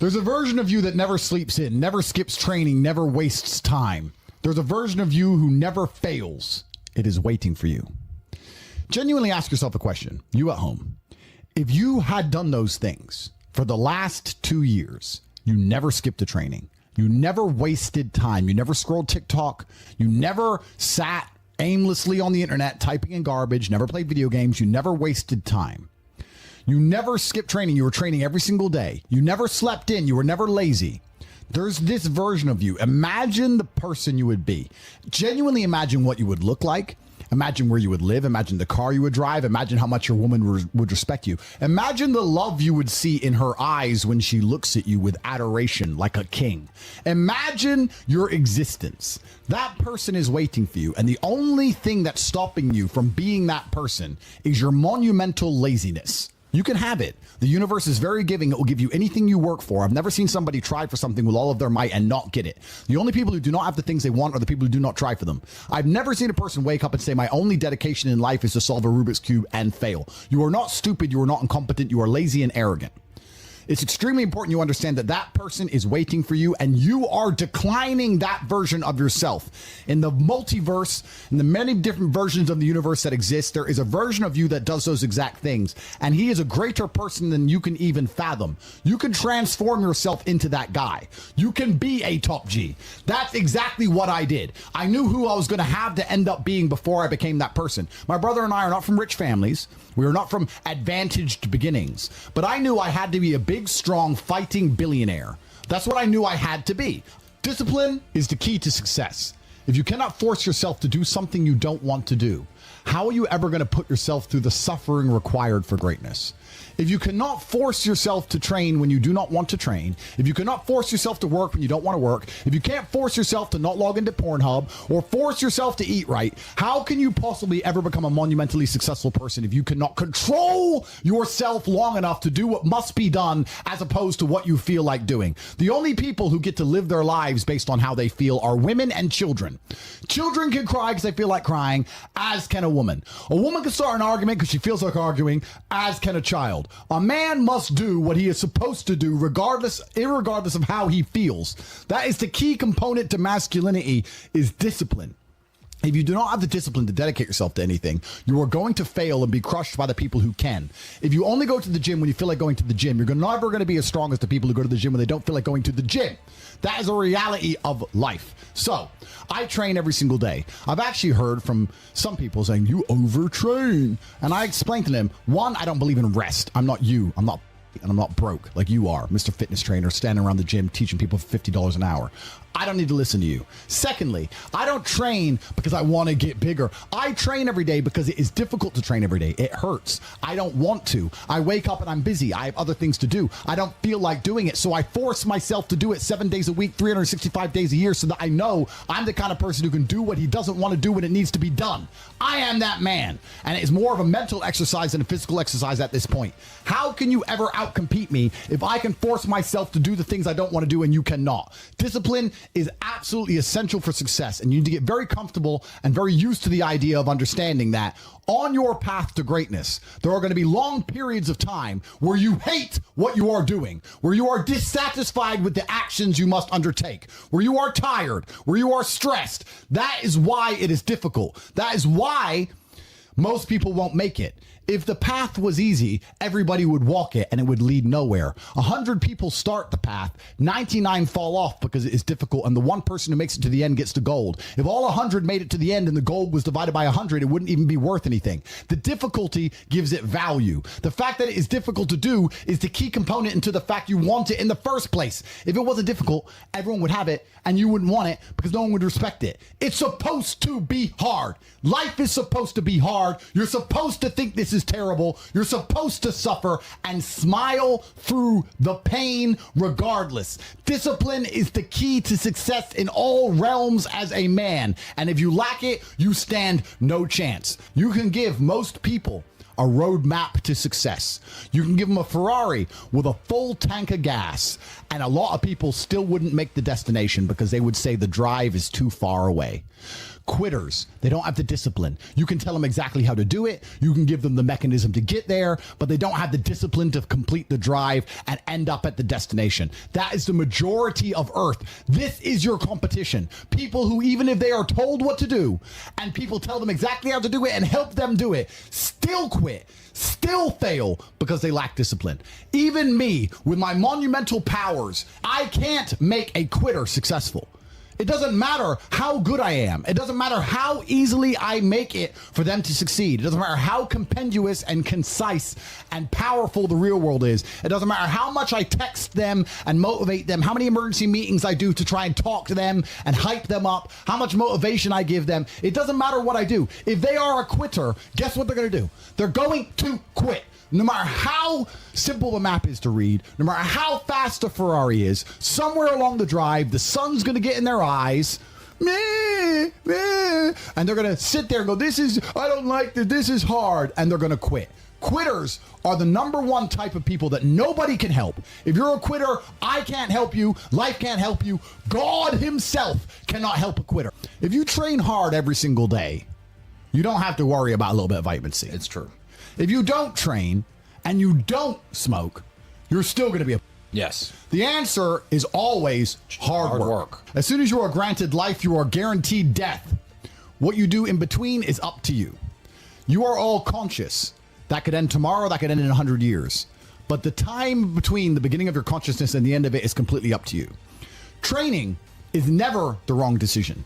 There's a version of you that never sleeps in, never skips training, never wastes time. There's a version of you who never fails. It is waiting for you. Genuinely ask yourself a question, you at home. If you had done those things for the last 2 years, you never skipped a training, you never wasted time, you never scrolled TikTok, you never sat aimlessly on the internet typing in garbage, never played video games, you never wasted time. You never skipped training, you were training every single day. You never slept in, you were never lazy. There's this version of you. Imagine the person you would be. Genuinely imagine what you would look like. Imagine where you would live. Imagine the car you would drive. Imagine how much your woman would respect you. Imagine the love you would see in her eyes when she looks at you with adoration like a king. Imagine your existence. That person is waiting for you. And the only thing that's stopping you from being that person is your monumental laziness. You can have it. The universe is very giving. It will give you anything you work for. I've never seen somebody try for something with all of their might and not get it. The only people who do not have the things they want are the people who do not try for them. I've never seen a person wake up and say, my only dedication in life is to solve a Rubik's Cube and fail. You are not stupid. You are not incompetent. You are lazy and arrogant. It's extremely important you understand that that person is waiting for you and you are declining that version of yourself. In the multiverse, in the many different versions of the universe that exist, there is a version of you that does those exact things. And he is a greater person than you can even fathom. You can transform yourself into that guy. You can be a top G. That's exactly what I did. I knew who I was going to have to end up being before I became that person. My brother and I are not from rich families. We are not from advantaged beginnings. But I knew I had to be a big, strong, fighting billionaire. That's what I knew I had to be. Discipline is the key to success. If you cannot force yourself to do something you don't want to do, how are you ever going to put yourself through the suffering required for greatness? If you cannot force yourself to train when you do not want to train, if you cannot force yourself to work when you don't want to work, if you can't force yourself to not log into Pornhub or force yourself to eat right, how can you possibly ever become a monumentally successful person if you cannot control yourself long enough to do what must be done as opposed to what you feel like doing? The only people who get to live their lives based on how they feel are women and children. Children can cry because they feel like crying, as can a woman. A woman can start an argument because she feels like arguing, as can a child. A man must do what he is supposed to do irregardless of how he feels. That is the key component to masculinity, is discipline. If you do not have the discipline to dedicate yourself to anything, you are going to fail and be crushed by the people who can. If you only go to the gym when you feel like going to the gym, you're never going to be as strong as the people who go to the gym when they don't feel like going to the gym. That is a reality of life. So I train every single day. I've actually heard from some people saying, you overtrain. And I explained to them, one, I don't believe in rest. I'm not you. I'm not broke like you are, Mr. Fitness Trainer, standing around the gym teaching people for $50 an hour. I don't need to listen to you. Secondly, I don't train because I want to get bigger. I train every day because it is difficult to train every day. It hurts. I don't want to. I wake up and I'm busy. I have other things to do. I don't feel like doing it. So I force myself to do it 7 days a week, 365 days a year, so that I know I'm the kind of person who can do what he doesn't want to do when it needs to be done. I am that man. And it's more of a mental exercise than a physical exercise at this point. How can you ever outcompete me if I can force myself to do the things I don't want to do and you cannot? Discipline is absolutely essential for success, and you need to get very comfortable and very used to the idea of understanding that on your path to greatness, there are going to be long periods of time where you hate what you are doing, where you are dissatisfied with the actions you must undertake, where you are tired, where you are stressed. That is why it is difficult. That is why most people won't make it. If the path was easy, everybody would walk it and it would lead nowhere. 100 people start the path, 99 fall off because it is difficult, and the one person who makes it to the end gets the gold. If all 100 made it to the end and the gold was divided by 100, it wouldn't even be worth anything. The difficulty gives it value. The fact that it is difficult to do is the key component into the fact you want it in the first place. If it wasn't difficult, everyone would have it and you wouldn't want it because no one would respect it. It's supposed to be hard. Life is supposed to be hard. You're supposed to think this is terrible. You're supposed to suffer and smile through the pain regardless. Discipline is the key to success in all realms as a man. And if you lack it, you stand no chance. You can give most people a roadmap to success. You can give them a Ferrari with a full tank of gas, and a lot of people still wouldn't make the destination because they would say the drive is too far away. Quitters, they don't have the discipline. You can tell them exactly how to do it. You can give them the mechanism to get there, but they don't have the discipline to complete the drive and end up at the destination. That is the majority of Earth. This is your competition. People who, even if they are told what to do and people tell them exactly how to do it and help them do it, still quit, still fail because they lack discipline. Even me, with my monumental powers, I can't make a quitter successful. It doesn't matter how good I am. It doesn't matter how easily I make it for them to succeed. It doesn't matter how compendious and concise and powerful the real world is. It doesn't matter how much I text them and motivate them, how many emergency meetings I do to try and talk to them and hype them up, how much motivation I give them. It doesn't matter what I do. If they are a quitter, guess what they're going to do? They're going to quit. No matter how simple the map is to read, no matter how fast a Ferrari is, somewhere along the drive, the sun's going to get in their eyes, meh, meh, and they're going to sit there and go, I don't like this, this is hard, and they're going to quit. Quitters are the number one type of people that nobody can help. If you're a quitter, I can't help you, life can't help you, God himself cannot help a quitter. If you train hard every single day, you don't have to worry about a little bit of vitamin C. It's true. If you don't train and you don't smoke, you're still going to be a... Yes. The answer is always hard work. As soon as you are granted life, you are guaranteed death. What you do in between is up to you. You are all conscious. That could end tomorrow, that could end in 100 years. But the time between the beginning of your consciousness and the end of it is completely up to you. Training is never the wrong decision.